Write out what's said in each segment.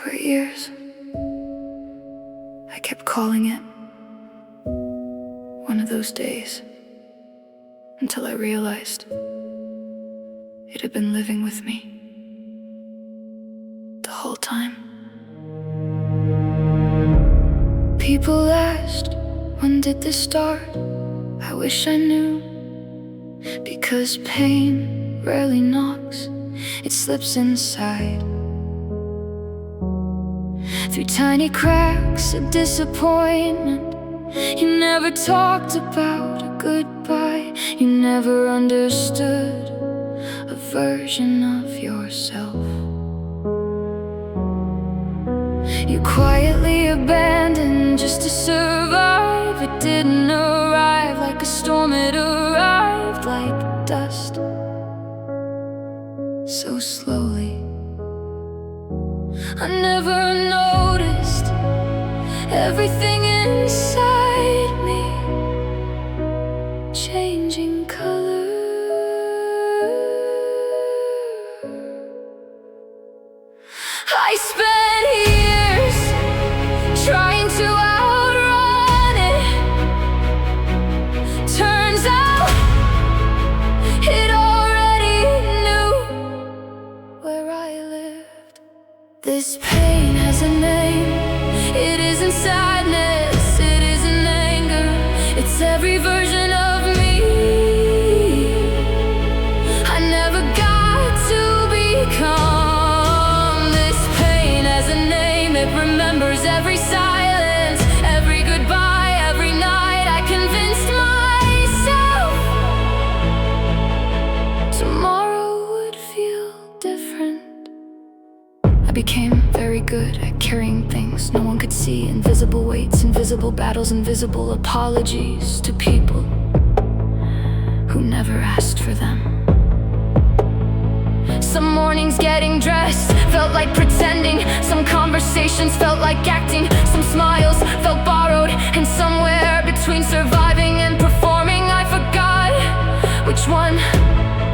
For years, I kept calling it one of those days, until I realized it had been living with me the whole time. People asked, when did this start? I wish I knew, because pain rarely knocks, it slips inside. Through tiny cracks of disappointment, you never talked about a goodbye. You never understood a version of yourself. You quietly abandoned just to survive. It didn't arrive like a storm, it arrived like dust, so slowly. I never noticed everything inside me changing color. I spent years trying to outrun it. Turns out it already knew where I lived. This pain has a name. It isn't sadness, it isn't anger. It's every version of me I never got to become. This pain has a name. It remembers every silence, every goodbye, every night I convinced myself tomorrow would feel different. I became very good at carrying things no one could see. Invisible weights, invisible battles, invisible apologies to people who never asked for them. Some mornings getting dressed felt like pretending. Some conversations felt like acting. Some smiles felt borrowed. And somewhere between surviving and performing, I forgot which one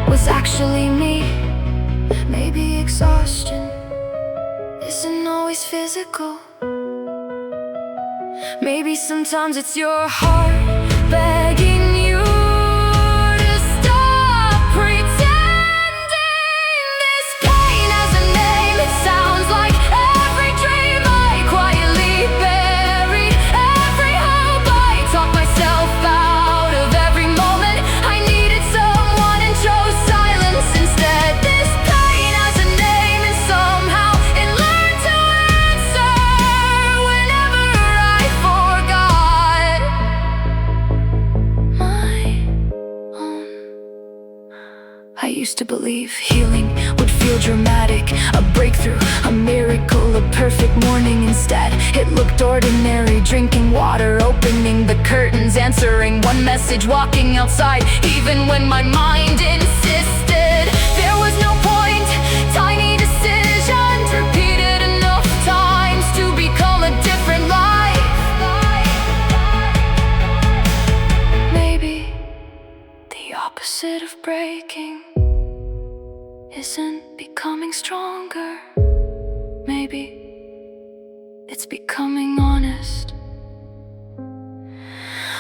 was actually me. Maybe exhaustion isn't always physical. Maybe sometimes it's your heart begging you to stop pretending. This pain has a name. It sounds like every dream I quietly buried, every hope I talked myself out of, every moment I needed someone and chose silence instead. This pain has a name, and somehow it learned to answer whenever I forgot my own. I used to believe healing would feel dramatic, a breakthrough, a miracle, a perfect morning. Instead, it looked ordinary. Drinking water, opening the curtains, answering one message, walking outside, even when my mind insisted there was no point. Tiny decisions repeated enough times to become a different life. Maybe the opposite of breaking isn't becoming stronger. Maybe it's becoming honest.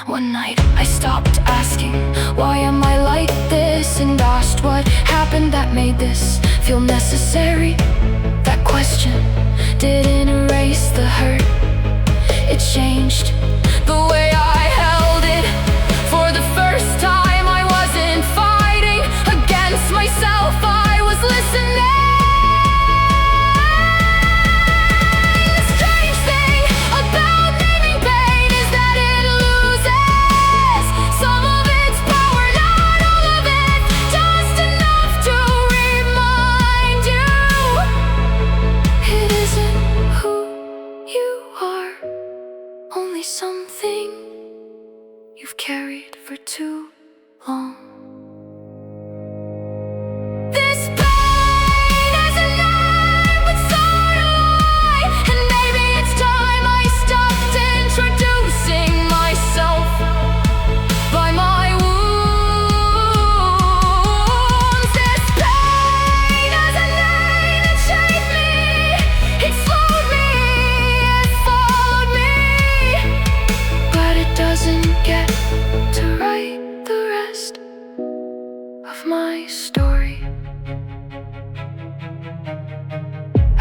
One night I stopped asking, why am I like this? And asked, what happened that made this feel necessary? That question didn't erase the hurt. It changed the way I held it. For the first time I wasn't fighting against myself, I was listening. The strange thing about naming pain is that it loses some of its power, not all of it, just enough to remind you it isn't who you are, only something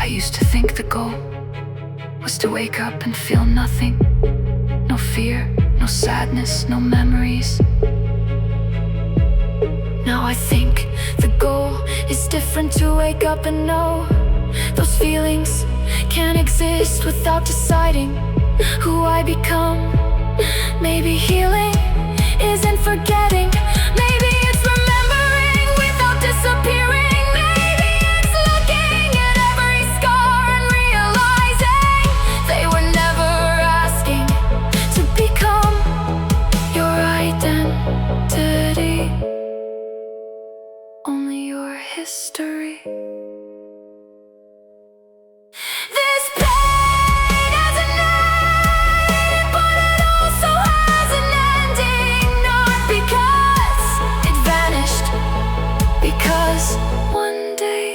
used to think the goal was to wake up and feel nothing. No fear, no sadness, no memories. Now I think the goal is different, to wake up and know those feelings can't exist without deciding who I become. Maybe healing isn't forgetting. Maybe it's remembering without disappearing. Maybe it's looking at every scar and realizing they were never asking to become your identity, only your history. This pain has a name, but it also has an ending. Not because it vanished, because one day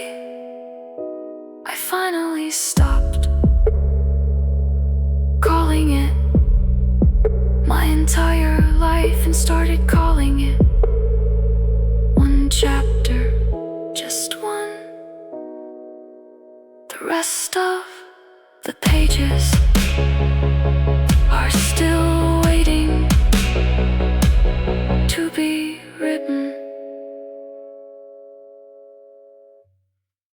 I finally stopped calling it my entire life and started calling it one chapter, just one. The rest of the pages